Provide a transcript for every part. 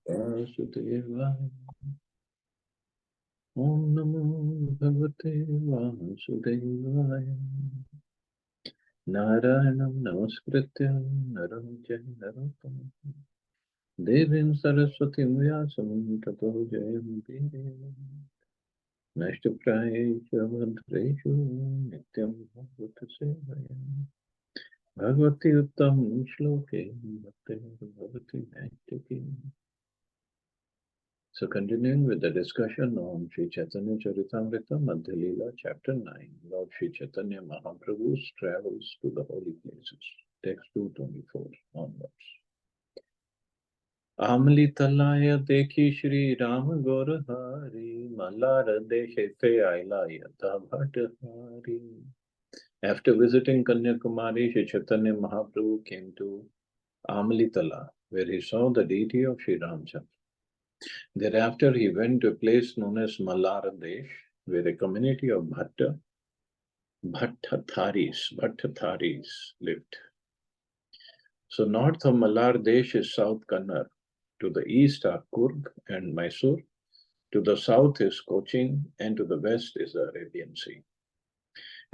Vasudevaya. Om Namo Bhagavate Vasudevaya. Narayanam Namaskritya Naram Jai Narottam Devim Saraswatim Vyasam Tato Jayampi Nashtapraesha Bhadreshu Nityam Bhagavata Sevaya Bhagavati Uttam Shloke Bhakti Bhagavati Naitaki. So continuing with the discussion on Sri Chaitanya Charitamrita, Madhya Lila, Chapter 9, Lord Sri Chaitanya Mahaprabhu's travels to the holy places. Text 224 onwards. Amli talaya dekhi Shri Ram Gaur Hari, Malara deshe te aila yata bhattahari. After visiting Kanyakumari, Sri Chaitanya Mahaprabhu came to Amli Tala, where he saw the deity of Sri Ramchandra. Thereafter, he went to a place known as Mallara Desh, where a community of Bhattatharis lived. So north of Mallar Desh is South Kannada. To the east are Kurg and Mysore. To the south is Cochin, and to the west is the Arabian Sea.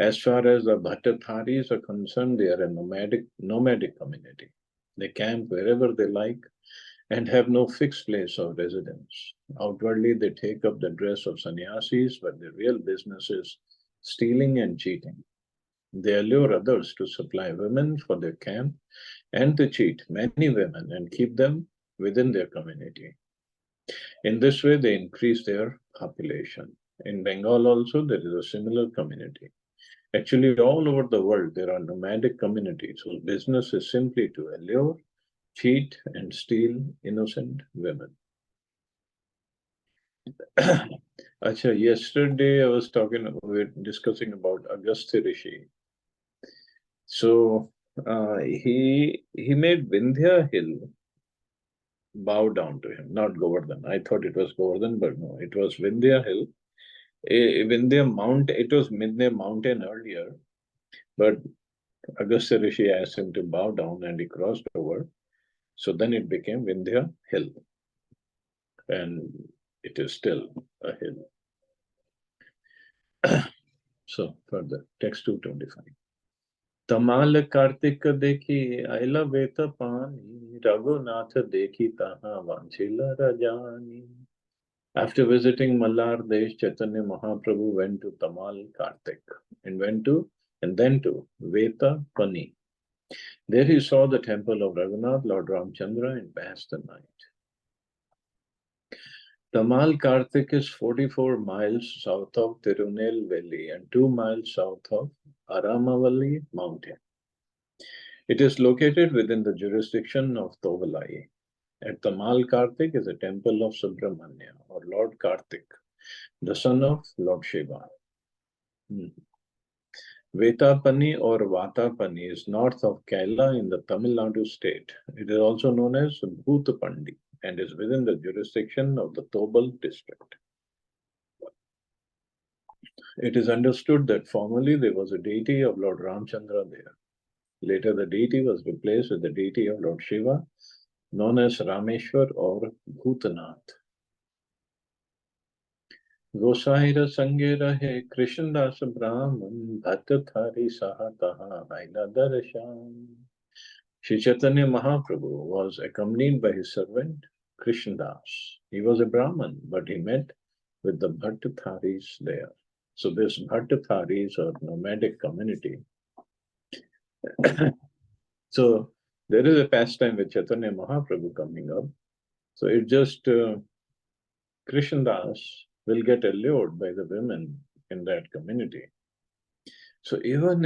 As far as the Bhattatharis are concerned, they are a nomadic community. They camp wherever they like and have no fixed place of residence. Outwardly, they take up the dress of sannyasis, but their real business is stealing and cheating. They allure others to supply women for their camp and to cheat many women and keep them within their community. In this way, they increase their population. In Bengal also, there is a similar community. Actually, all over the world, there are nomadic communities whose business is simply to allure, cheat, and steal innocent women. Acha, yesterday I was discussing about Agastya Rishi. So he made Vindhya Hill bow down to him, not Govardhan. I thought it was Govardhan, but no, it was Vindhya Hill. It was Vindhya Mountain earlier, but Agastya Rishi asked him to bow down and he crossed over. So then it became Vindhya Hill. And it is still a hill. So further, text 225. Tamal Kartik dekhi aila veta pani, Raghunath dekhi taha vanchila rajani. After visiting Mallar Desh, Chaitanya Mahaprabhu went to Tamal Kartik and then to Veta Pani. There he saw the temple of Raghunath, Lord Ramchandra, and passed the night. Tamal Kartik is 44 miles south of Tirunelveli and 2 miles south of Aramavalli mountain. It is located within the jurisdiction of Tovalai. At Tamal Kartik is a temple of Subramanya or Lord Kartik, the son of Lord Shiva. Vetapani or Vatapani is north of Kerala in the Tamil Nadu state. It is also known as Bhutapandi and is within the jurisdiction of the Tobal district. It is understood that formerly there was a deity of Lord Ramchandra there. Later the deity was replaced with the deity of Lord Shiva, known as Rameshwar or Bhutanath. Gosaira Sange Rahe Krishnadas Brahman Bhattathari Sahataha Aila Darshan. Sri Chaitanya Mahaprabhu was accompanied by his servant Krishnadas. He was a Brahman, but he met with the Bhattatharis there. So this Bhattatharis or nomadic community. So there is a pastime with Chaitanya Mahaprabhu coming up. So it just Krishnadas will get allured by the women in that community. So even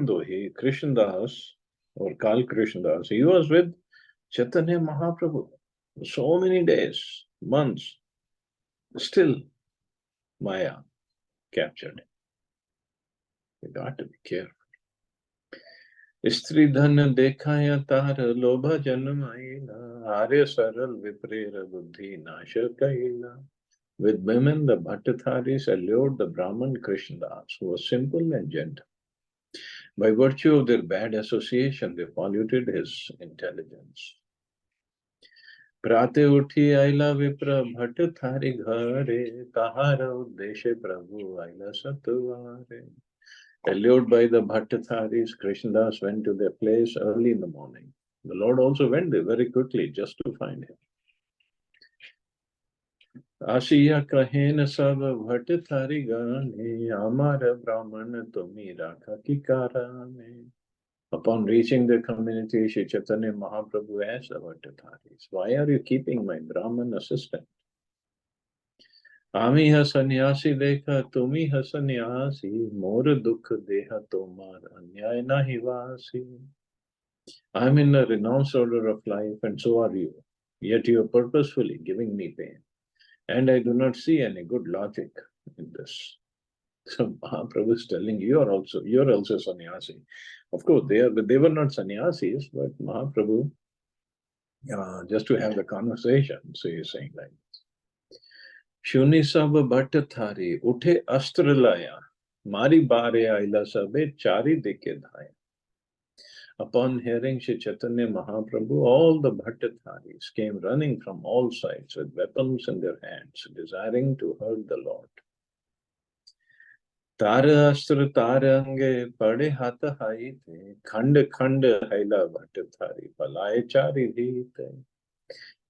though Krishnadas or Kal Krishnadas, he was with Chaitanya Mahaprabhu so many days, months, still Maya captured him. You got to be careful. स्त्री धन देखा तार लोभ जन्म आर्य सरल विप्रेर बुद्धि नाश कैला. With women, the Bhattatharis allured the Brahman Krishnadas, who was simple and gentle. By virtue of their bad association, they polluted his intelligence. प्राते उठी आइला विप्र भट्ट थारी घरे, कहार उद्देश्य प्रभु आइला सतवारे. Allured by the Bhattatharis, Krishnadas went to their place early in the morning. The Lord also went there very quickly just to find him. Ashiya kahena sab Bhattatari gane, Amar Brahman tumi rakha ki karane. Upon reaching the community, Shri Chaitanya Mahaprabhu asked the Bhattatharis, why are you keeping my Brahman assistant? Ami ha sannyasi dekha, tumi ha sannyasi, mor dukh deha tomar, anyay nahi vasi. I'm in a renounced order of life, and so are you. Yet you are purposefully giving me pain. And I do not see any good logic in this. So Mahaprabhu is telling you're also sannyasi. Of course, they were not sannyasis, but Mahaprabhu, just to have the conversation, so he's saying like this. Shuni sab bhattathari, uthe astra laya, mari bare aila sabe chari dike dhaya. Upon hearing Shri Chaitanya Mahaprabhu, all the Bhattatharis came running from all sides with weapons in their hands, desiring to hurt the Lord. Tara astra tarange pade hatha haite, khand khand haila Bhattathari, palai chari dhite.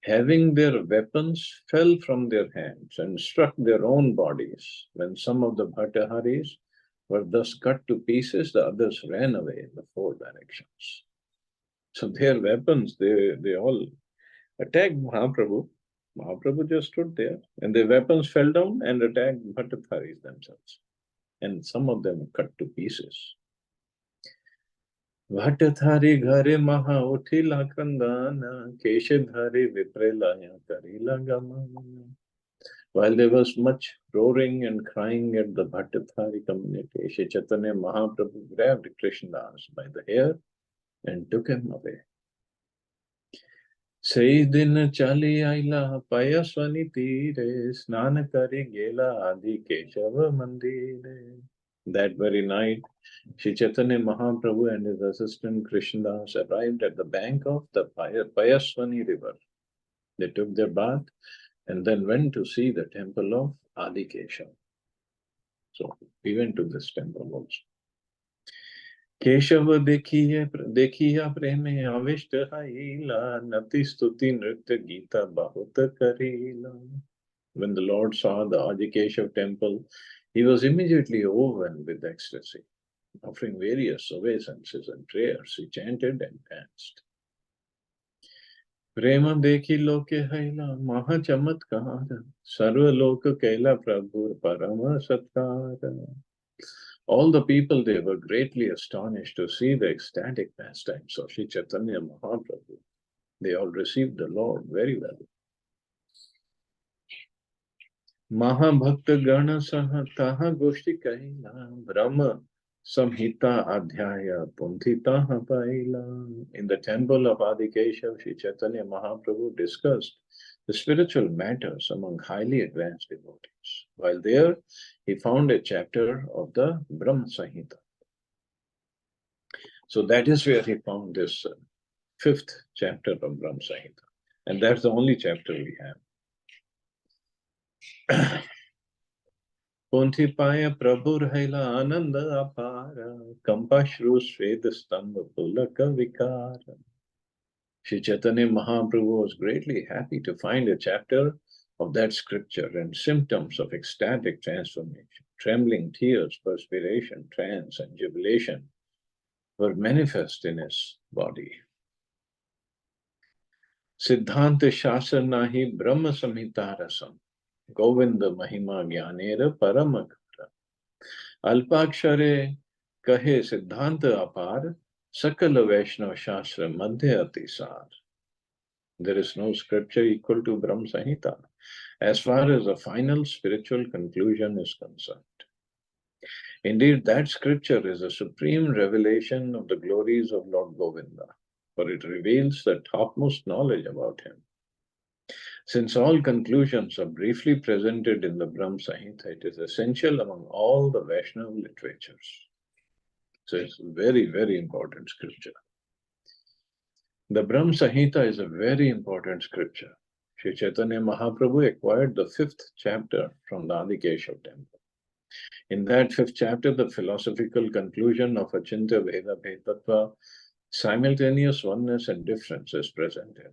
Having their weapons fell from their hands and struck their own bodies. When some of the Bhattaharis were thus cut to pieces, the others ran away in the four directions. So their weapons, they all attacked Mahaprabhu. Mahaprabhu just stood there, and their weapons fell down and attacked Bhattatharis themselves. And some of them cut to pieces. Bhattathari ghare maha uthila kandana, keshadhari viprelaya karila gamana. While there was much roaring and crying at the Bhattathari community, Shri Chaitanya Mahaprabhu grabbed Krishnadas by the hair and took him away. Sei din chali aila payaswani tire, snan kari gela adi Keshava mandire. That very night, Shri Chaitanya Mahaprabhu and his assistant Krishnadas arrived at the bank of the Payaswani river. They took their bath and then went to see the temple of Adi Keshava. So we went to this temple also. Keshav देखिया प्रेमे आविष्ट हईला नति स्तुति नृत्य गीता बहुत Karila. When the Lord saw the Adikeshav temple, he was immediately overwhelmed with ecstasy. Offering various obeisances and prayers, he chanted and danced. Prema dekhi loke haila maha chamatkara, sarva loka kaila prabhu parama satkara. All the people, they were greatly astonished to see the ecstatic pastimes of Sri Chaitanya Mahaprabhu. They all received the Lord very well. Mahabhakta Gana Saha Taha Goshti Kaila Brahma Samhita Adhyaya Puntitaha Paila. In the temple of Adikeshav, Sri Chaitanya Mahaprabhu discussed the spiritual matters among highly advanced devotees. While there, he found a chapter of the Brahma Samhita. So that is where he found this fifth chapter of Brahma Samhita. And that's the only chapter we have. Punthi Paya Prabhu Haila Ananda Apara, Kampashru Sveda Stamba Pulaka Vikara. Shri Chaitanya Mahaprabhu was greatly happy to find a chapter of that scripture and symptoms of ecstatic transformation. Trembling tears, perspiration, trance, and jubilation were manifest in his body. Siddhanta Shastra Nahi Brahma Samhita Rasam, Govinda Mahima Jnanera Paramakara. Alpakshare Kahe Siddhanta Apar, Sakala Vaishnava Shastra Madhya Atisar. There is no scripture equal to Brahma Samhita as far as the final spiritual conclusion is concerned. Indeed, that scripture is a supreme revelation of the glories of Lord Govinda, for it reveals the topmost knowledge about him. Since all conclusions are briefly presented in the Brahma Samhita, it is essential among all the Vaishnava literatures. So it's a very, very important scripture. The Brahma Samhita is a very important scripture. Sri Chaitanya Mahaprabhu acquired the 5th chapter from the Adikeshav temple. In that 5th chapter, the philosophical conclusion of Achintya Veda Bhedtattva, simultaneous oneness and difference, is presented.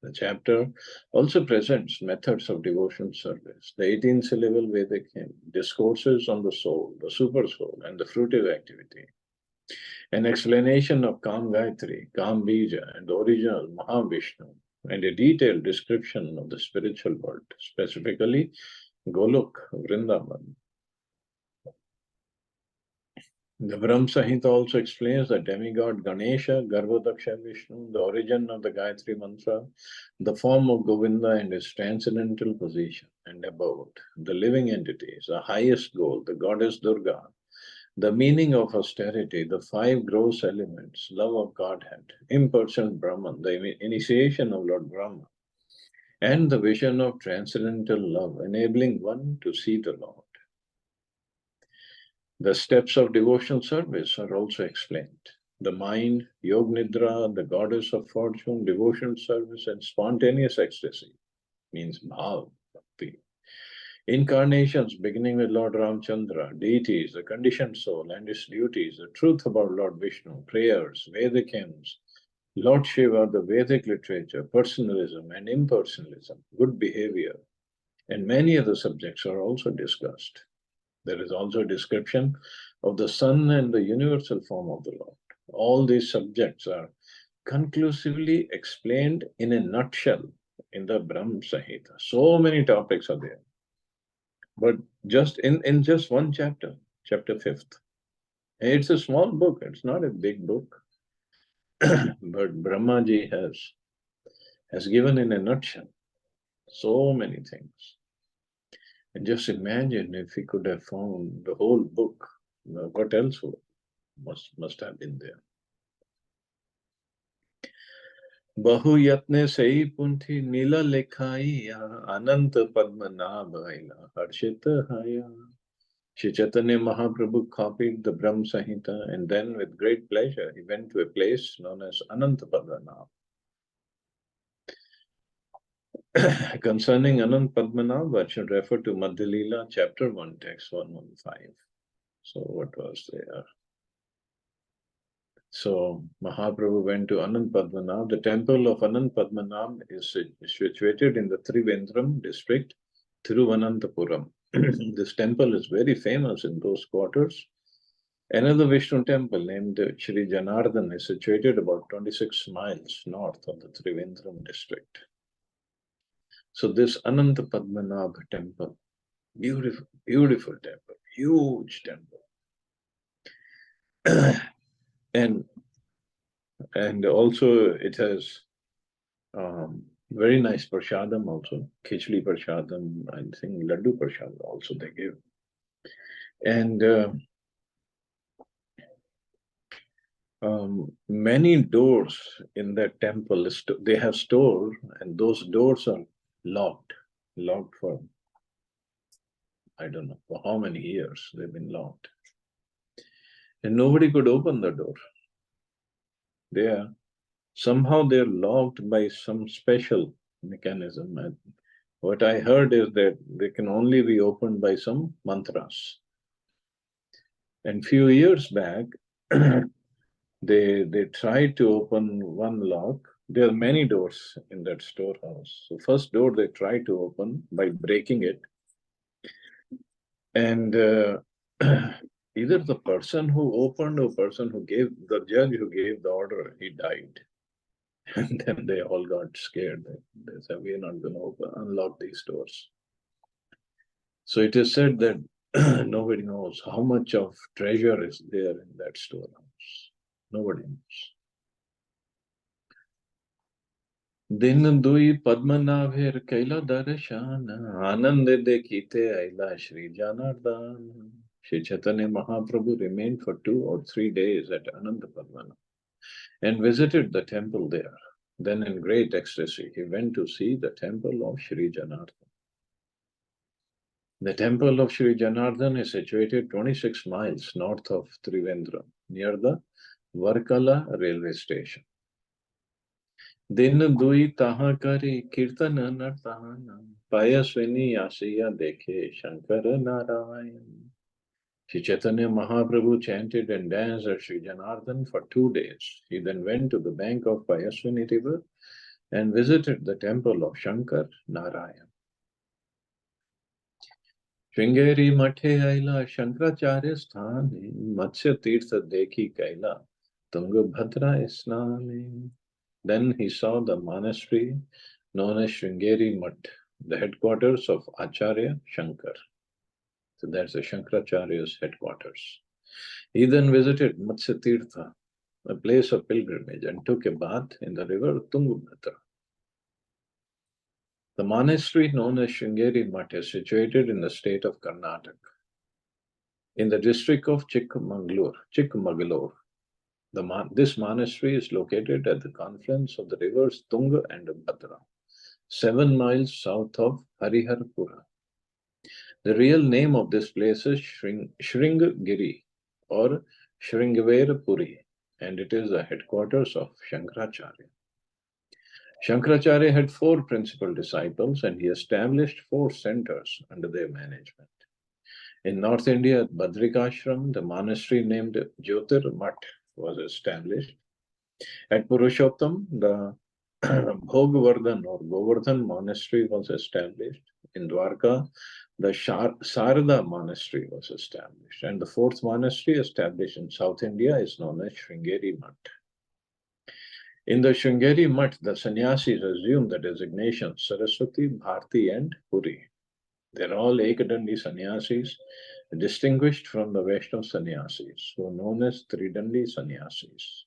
The chapter also presents methods of devotional service, the 18-syllable Vedic hymn, discourses on the soul, the super soul, and the fruitive activity, an explanation of Kam Gayatri, Kam Bija, and the original Mahavishnu, and a detailed description of the spiritual world, specifically Golok, Vrindavan. The Brahm Samhita also explains the demigod Ganesha, Garbhodaksha Vishnu, the origin of the Gayatri Mantra, the form of Govinda and his transcendental position and abode, the living entities, the highest goal, the goddess Durga, the meaning of austerity, the 5 gross elements, love of Godhead, impersonal Brahman, the initiation of Lord Brahma, and the vision of transcendental love, enabling one to see the Lord. The steps of devotional service are also explained. The mind, Yog Nidra, the goddess of fortune, devotional service, and spontaneous ecstasy means bhav, bhakti. Incarnations beginning with Lord Ramchandra, deities, the conditioned soul and its duties, the truth about Lord Vishnu, prayers, Vedic hymns, Lord Shiva, the Vedic literature, personalism and impersonalism, good behavior, and many other subjects are also discussed. There is also a description of the sun and the universal form of the Lord. All these subjects are conclusively explained in a nutshell in the Brahm Samhita. So many topics are there. But just in just one chapter, chapter 5th. It's a small book, it's not a big book. But Brahmaji has given in a nutshell so many things. And just imagine if he could have found the whole book, what else must have been there. Bahu yatne sei punthi nila lekhaiya ananta padmanabhaila harshita haya. Sri Chaitanya Mahaprabhu copied the Brahm Samhita and then with great pleasure he went to a place known as Ananta Padmanabha. Concerning Anant Padmanabha, I should refer to Madhya Lila, chapter 1, text 115. So what was there? So Mahaprabhu went to Anant Padmanabha. The temple of Anant Padmanabha is situated in the Trivandrum district, Thiruvananthapuram. This temple is very famous in those quarters. Another Vishnu temple named Shri Janardhan is situated about 26 miles north of the Trivandrum district. So this Ananta Padmanabha temple, beautiful, beautiful temple, huge temple. and also it has very nice prashadam also, khichdi prashadam, I think laddu prashadam also they give. And many doors in that temple, they have stored, and those doors are locked for, I don't know, for how many years they've been locked. And nobody could open the door. Somehow they're locked by some special mechanism. And what I heard is that they can only be opened by some mantras. And few years back, they tried to open one lock. There are many doors in that storehouse. So first door they tried to open by breaking it. And either the person who opened or person who gave, the judge who gave the order, he died. And then they all got scared. They said, we're not going to unlock these doors. So it is said that nobody knows how much of treasure is there in that storehouse. Nobody knows. Din dui Padmanabher Kaila Darshana Anande Dekite Aila Shri Janardhan. Shri Chaitanya Mahaprabhu remained for 2 or 3 days at Ananta Padmanabha and visited the temple there. Then in great ecstasy, he went to see the temple of Shri Janardhan. The temple of Shri Janardhan is situated 26 miles north of Trivandrum, near the Varkala railway station. दिन दुई ताहा करे कीर्तन नर्ताना पयस्विनी आसिया dekhe Shankara Narayan. Sri Chaitanya Mahaprabhu chanted and danced at Sri Janardhan for 2 days. He then went to the bank of Payaswini river and visited the temple of Shankar Narayan. Shringeri Mathe Aila Shankaracharya Sthane Matsya Tirtha Dekhi Kaila Tungabhadra Snane. Then he saw the monastery known as Shringeri Mutt, the headquarters of Acharya Shankar. So that's the Shankaracharya's headquarters. He then visited Matsya Tirtha, a place of pilgrimage, and took a bath in the river Tungabhadra. The monastery known as Shringeri Mutt is situated in the state of Karnataka, in the district of Chikmagalur. This monastery is located at the confluence of the rivers Tunga and Bhadra, 7 miles south of Hariharpura. The real name of this place is Shringagiri or Shringaverapuri, and it is the headquarters of Shankaracharya. Shankaracharya had 4 principal disciples and he established 4 centers under their management. In North India, at Badrikashram, the monastery named Jyotir Mutt was established. At Purushottam, the Bhogavardhan or Govardhan monastery was established. In Dwarka, the Sarada monastery was established. And the 4th monastery established in South India is known as Shringeri Mutt. In the Shringeri Mutt, the sannyasis assumed the designations Saraswati, Bharti, and Puri. They are all Ekadandi sannyasis, distinguished from the Vaishnava sannyasis, who are known as Tridandi sannyasis.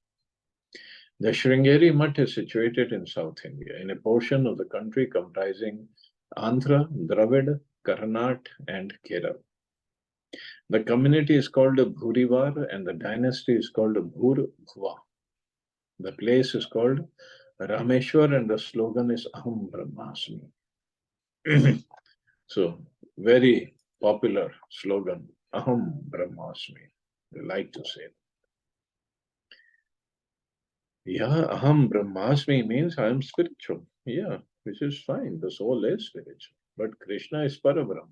The Shringeri Mutt is situated in South India, in a portion of the country comprising Andhra, Dravid, Karnat, and Kerala. The community is called Bhurivar and the dynasty is called Bhur-Bhuva. The place is called Rameshwar and the slogan is Aham Brahmasmi. So, very popular slogan, Aham Brahmasmi. They like to say that. Yeah, Aham Brahmasmi means I am spiritual. Yeah, which is fine. The soul is spiritual. But Krishna is Parabrahm.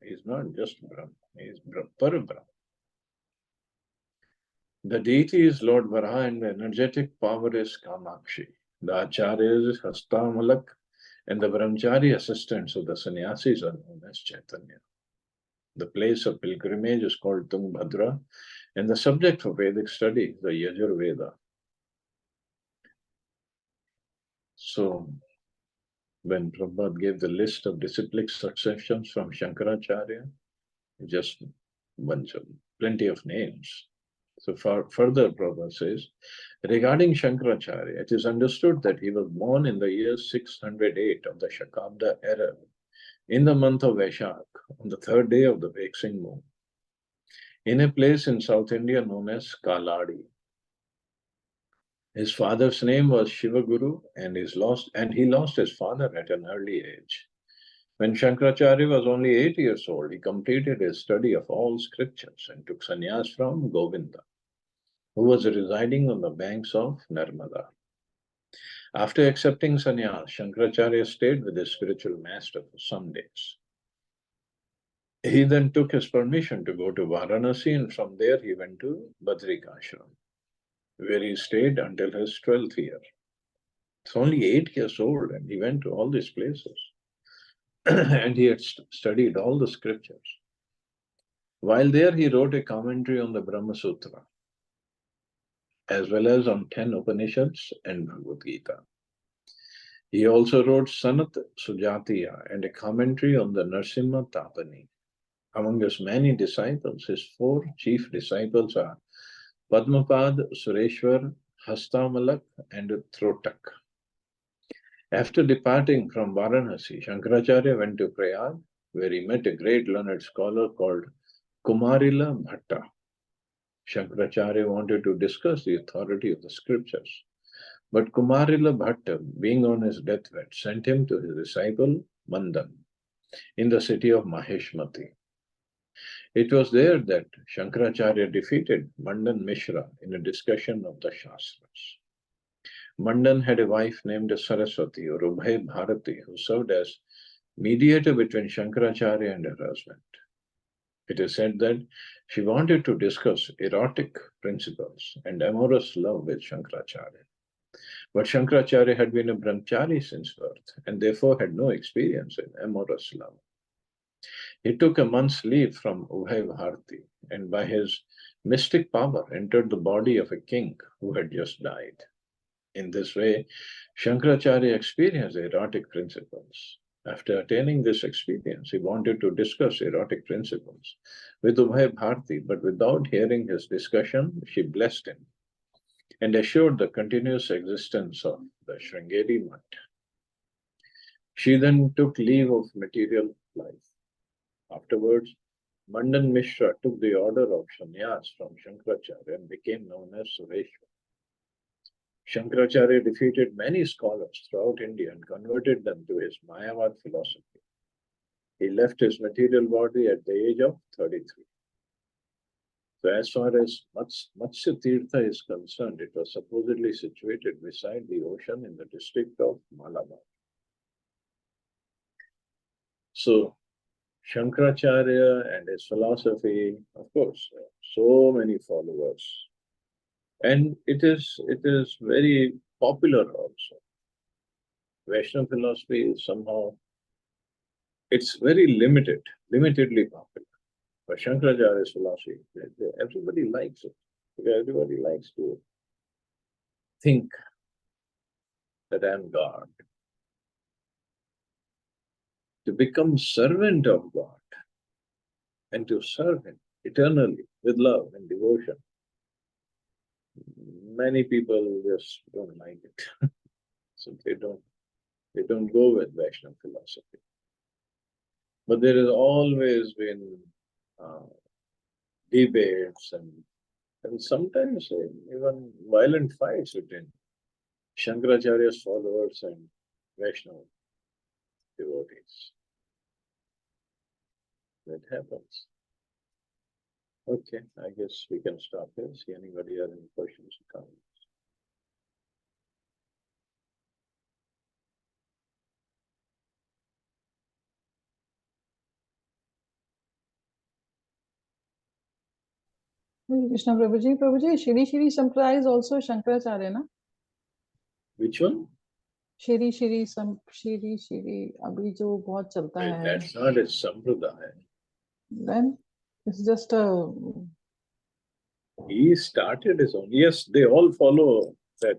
He is not just Brahm. He is Parabrahm. The deity is Lord Varaha and the energetic power is Kamakshi. The Acharyas is Hastamalak and the Brahmachari assistants of the sannyasis are known as Chaitanya. The place of pilgrimage is called Tungbhadra and the subject for Vedic study is the Yajur Veda. So, when Prabhupada gave the list of disciplic successions from Shankaracharya, just bunch of plenty of names. So further, Prabhupada says, regarding Shankaracharya, it is understood that he was born in the year 608 of the Shakabda era, in the month of Vaishak, on the 3rd day of the waxing moon, in a place in South India known as Kaladi. His father's name was Shivaguru, and he lost his father at an early age. When Shankaracharya was only 8 years old, he completed his study of all scriptures and took sannyas from Govinda, who was residing on the banks of Narmada. After accepting sannyas, Shankaracharya stayed with his spiritual master for some days. He then took his permission to go to Varanasi, and from there he went to Badrikashram, where he stayed until his 12th year. He's only 8 years old and he went to all these places. And he had studied all the scriptures. While there, he wrote a commentary on the Brahma Sutra, as well as on 10 Upanishads and Bhagavad Gita. He also wrote Sanat Sujatiya and a commentary on the Narsimha Tapani. Among his many disciples, his 4 chief disciples are Padmapad, Sureshwar, Hastamalak, and Throtak. After departing from Varanasi, Shankaracharya went to Prayag, where he met a great learned scholar called Kumarila Bhatta. Shankaracharya wanted to discuss the authority of the scriptures, but Kumarila Bhatta, being on his deathbed, sent him to his disciple Mandan in the city of Maheshmati. It was there that Shankaracharya defeated Mandan Mishra in a discussion of the Shastras. Mandan had a wife named Saraswati or Ubhay Bharati, who served as mediator between Shankaracharya and her husband. It is said that she wanted to discuss erotic principles and amorous love with Shankaracharya. But Shankaracharya had been a brahmachari since birth and therefore had no experience in amorous love. He took a month's leave from Ubhay Bharati and by his mystic power entered the body of a king who had just died. In this way, Shankaracharya experienced erotic principles. After attaining this experience, he wanted to discuss erotic principles with Ubhay Bharati, but without hearing his discussion, she blessed him and assured the continuous existence of the Sringeri Mat. She then took leave of material life. Afterwards, Mandan Mishra took the order of sannyas from Shankaracharya and became known as Sureshwar. Shankaracharya defeated many scholars throughout India and converted them to his Mayavad philosophy. He left his material body at the age of 33. So as far as Matsya Tirtha is concerned, it was supposedly situated beside the ocean in the district of Malabar. So Shankaracharya and his philosophy, of course, so many followers. And it is very popular also. Vaishnava philosophy is somehow, it's very limitedly popular. But Shankaracharya's philosophy, everybody likes it. Because everybody likes to think that I am God. To become servant of God and to serve Him eternally with love and devotion. Many people just don't like it. So they don't go with Vaishnava philosophy. But there has always been debates and sometimes even violent fights between Shankaracharya's followers and Vaishnava devotees. That happens. Okay, I guess we can stop here. See anybody have any questions or comments? Hare Krishna Prabhuji. Prabhuji, Shri Shri Sampradaya is also Shankaracharya, na? Which one? Shri Shri अभी जो बहुत चलता है. That's not a sampradaya. Then it's just a. He started his own. Yes, they all follow that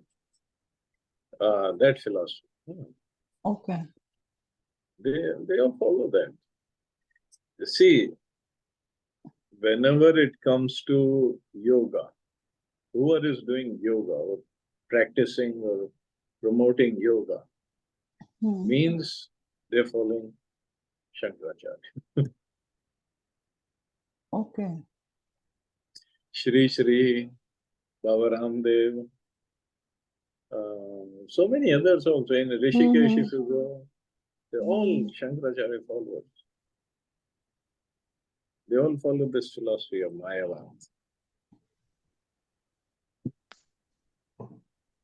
philosophy. Okay. They all follow that. See, whenever it comes to yoga, whoever is doing yoga or practicing or promoting yoga means they're following Shankaracharya. Okay. Shri Shri, Baba Ramdev, so many others also. In Rishikesh, if you go, they're all Shankaracharya followers. They all follow this philosophy of Mayavad.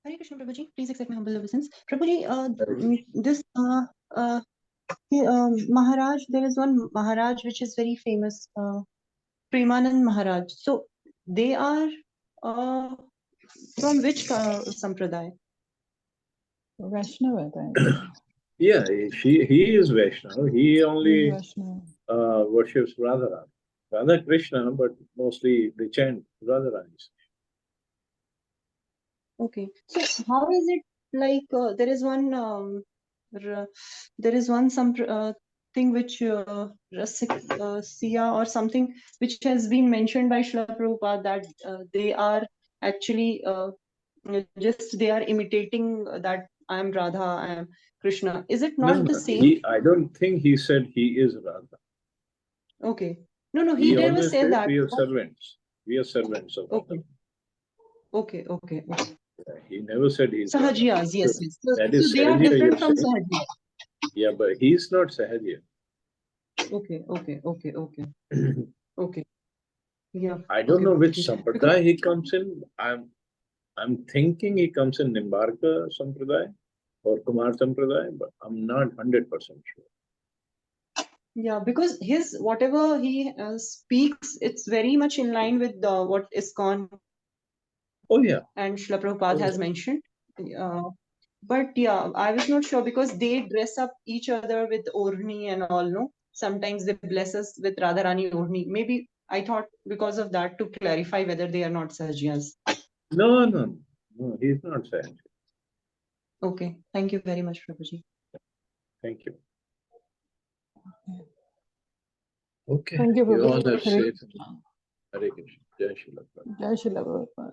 Hare Krishna, Prabhuji. Please accept my humble obeisance. Prabhuji, Maharaj, there is one Maharaj which is very famous, Premanand Maharaj. So they are from which sampradaya? Vaishnava, I think. Yeah, he is Vaishnava. He only worships Radharani. Radha Krishna, but mostly they chant Radharani. Okay. So how is it like there is one thing which Siya or something which has been mentioned by Srila Prabhupada that they are actually just they are imitating that I am Radha, I am Krishna. Is it not the same? I don't think he said he is Radha. Okay. No, he never said that. We are servants. We are servants of Radha. Okay. He never said he's Sahajiyas, yes. That is so they are different from saying. Sahajiyas. Yeah, but he's not Sahajiya. Okay. Okay. Yeah. I don't know which sampradaya he comes in. I'm thinking he comes in Nimbarka Sampradaya or Kumar Sampradaya, but I'm not 100% sure. Yeah, because his whatever he speaks, it's very much in line with what ISKCON Oh yeah. and Srila Prabhupada Oh, has yeah. mentioned. But yeah, I was not sure because they dress up each other with Orni and all, no? Sometimes they bless us with Radharani Orni. Maybe I thought because of that to clarify whether they are not Sahajiyas. No, he's not saying. Okay, thank you very much, Prabhuji. Thank you. Okay, Thank you, you all Prabhuji. are Hare safe. Krishna. Hare Krishna. Jai Shri Prabhupada. Jai Shri Prabhupada.